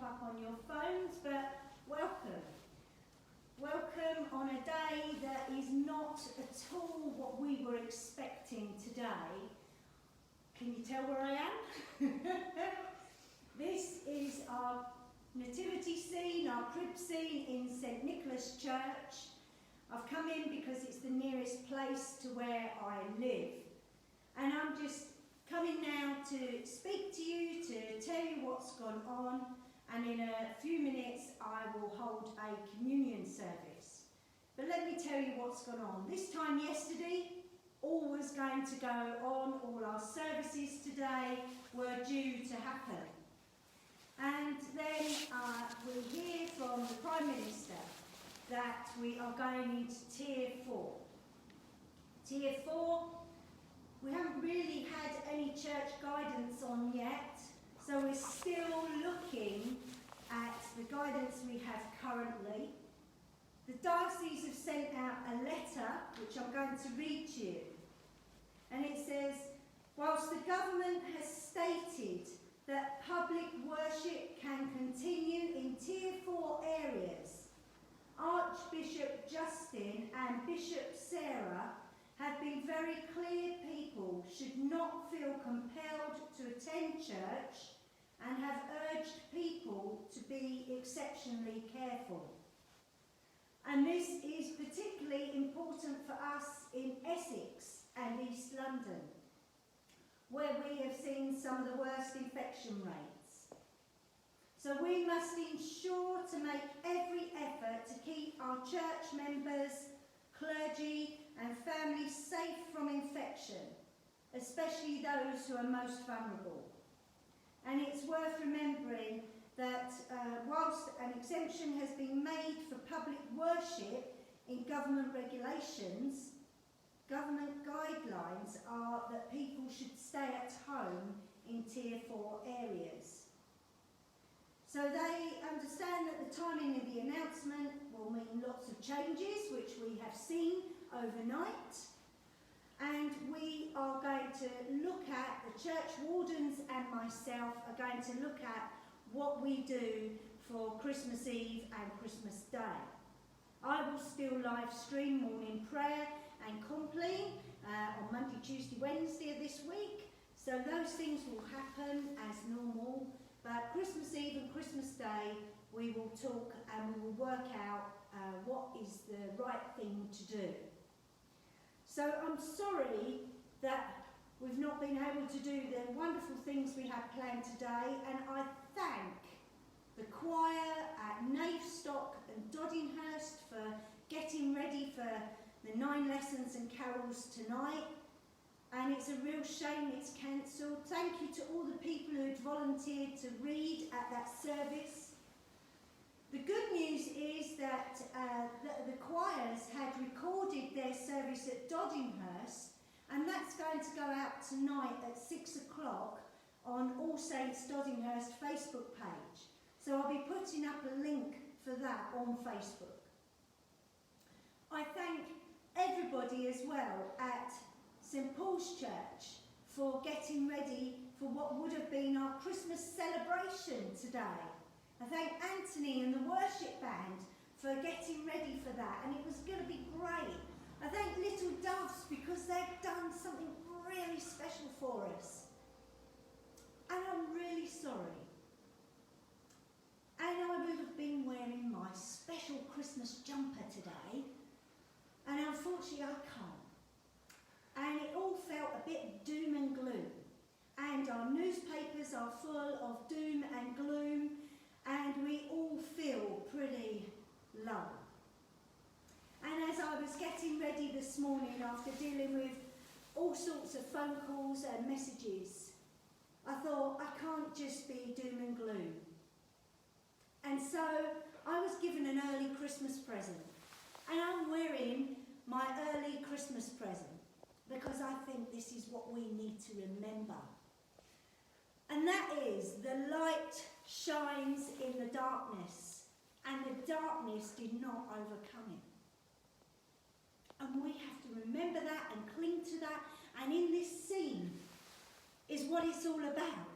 up on your phones, but welcome. Welcome on a day that is not at all what we were expecting today. Can you tell where I am? This is our nativity scene, our crib scene in St Nicholas Church. I've come in because it's the nearest place to where I live. And I'm just coming now to speak to you, to tell you what's gone on, and in a few minutes I will hold a communion service. But let me tell you what's gone on. This time yesterday, all was going to go on, all our services today were due to happen. And then we hear from the Prime Minister that we are going into Tier 4. Tier 4, we haven't really had any church guidance on yet, so we're still looking at the guidance we have currently. The diocese have sent out a letter, which I'm going to read to you. And it says, whilst the government has stated that public worship can continue in Tier 4 areas, Archbishop Justin and Bishop Sarah have been very clear people should not feel compelled to attend church and have urged people to be exceptionally careful. And this is particularly important for us in Essex and East London, where we have seen some of the worst infection rates. So we must ensure to make every effort to keep our church members, clergy and families safe from infection, especially those who are most vulnerable. And it's worth remembering that whilst an exemption has been made for public worship in government regulations, government guidelines are that people should stay at home in Tier 4 areas. So they understand that the timing of the announcement will mean lots of changes, which we have seen overnight. And we are going to look at, the church wardens and myself are going to look at what we do for Christmas Eve and Christmas Day. I will still live stream morning prayer and compline on Monday, Tuesday, Wednesday of this week. So those things will happen as normal. But Christmas Eve and Christmas Day, we will talk and we will work out what is the right thing to do. So I'm sorry that we've not been able to do the wonderful things we had planned today, and I thank the choir at Navestock and Doddinghurst for getting ready for the 9 lessons and carols tonight. And it's a real shame it's cancelled. Thank you to all the people who had volunteered to read at that service. The good news is that the choirs had recorded their service at Doddinghurst, and that's going to go out tonight at 6 o'clock on All Saints Doddinghurst Facebook page. So I'll be putting up a link for that on Facebook. I thank everybody as well at St Paul's Church for getting ready for what would have been our Christmas celebration today. I thank Anthony and the worship band for getting ready for that, and it was going to be great. I thank Little Doves because they've done something really special for us. And I'm really sorry. And I would have been wearing my special Christmas jumper today, and unfortunately I can't. And it all felt a bit doom and gloom. And our newspapers are full of doom and gloom, and we all feel pretty low. And as I was getting ready this morning after dealing with all sorts of phone calls and messages, I thought I can't just be doom and gloom. And so I was given an early Christmas present. And I'm wearing my early Christmas present because I think this is what we need to remember. And that is, the light shines in the darkness, and the darkness did not overcome it. And we have to remember that and cling to that. And in this scene is what it's all about.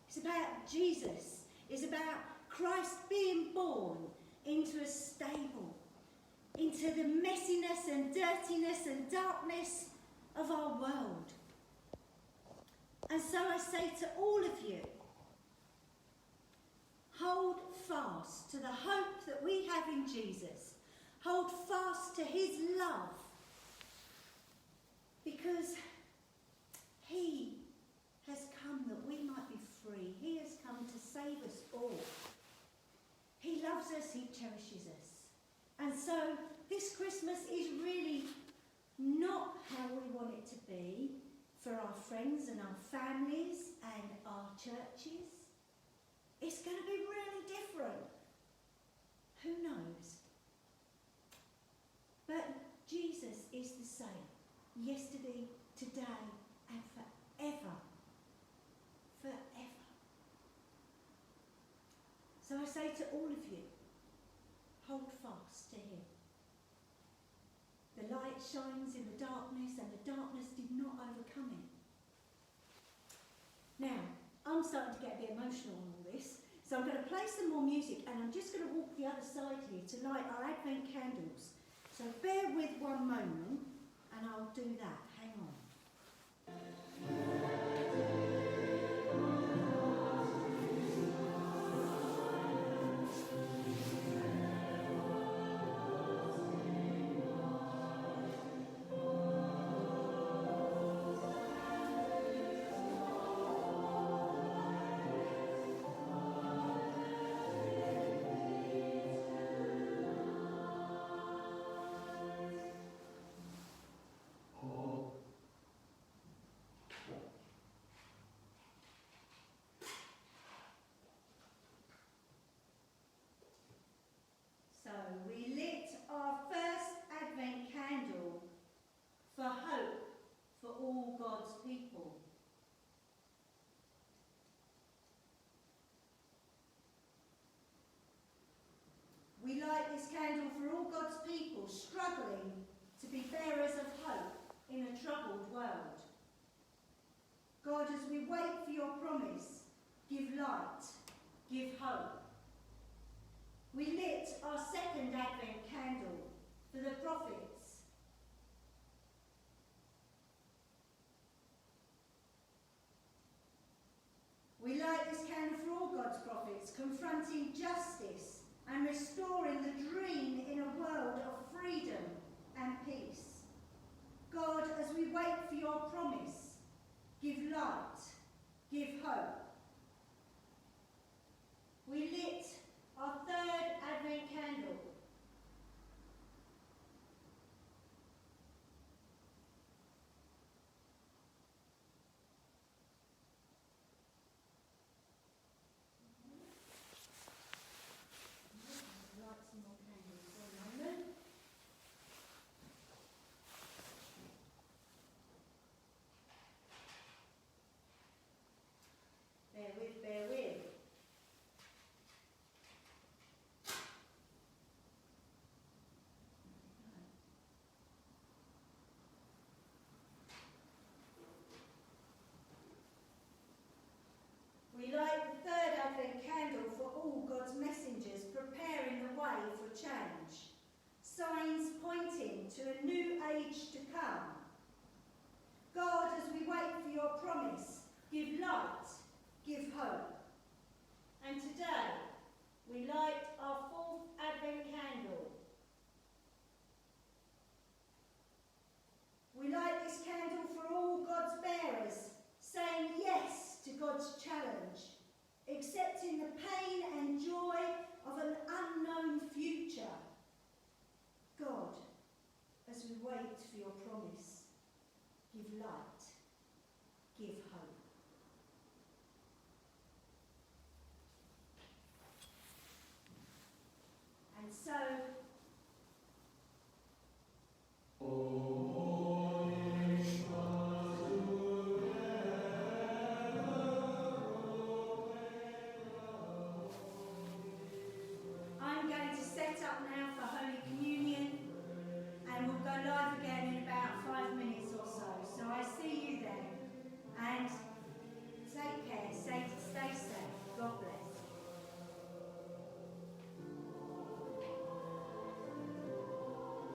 It's about Jesus. is about Christ being born into a stable, into the messiness and dirtiness and darkness of our world. And so I say to all of you, hold fast to the hope that we have in Jesus. Hold fast to his love, because he has come that we might be free. He has come to save us all. He loves us, he cherishes us. And so this Christmas is really not how we want it to be for our friends and our families and our churches. It's going to be really different. Who knows? But Jesus is the same, yesterday, today, and forever. Forever. So I say to all of you, hold fast to him. The light shines in the darkness, and the darkness did not overcome it. Now, I'm starting to get a bit emotional on all this, so I'm going to play some more music, and I'm just going to walk the other side here to light our Advent candles. So bear with one moment, and I'll do that. Hang on. So we lit our first Advent candle for hope for all God's people. We light this candle for all God's people struggling to be bearers of hope in a troubled world. God, as we wait for your promise, give light, give hope. We lit our second Advent candle for the prophets. We light this candle for all God's prophets, confronting justice and restoring the dream in a world of freedom and peace. God, as we wait for your promise, give light, give hope. We lit our third Advent candle. Light some more candles for a moment. Bear with, bear with. We light the third Advent candle for all God's messengers preparing the way for change. Signs pointing to a new age to come. God, as we wait for your promise, give light, give hope. And today, we light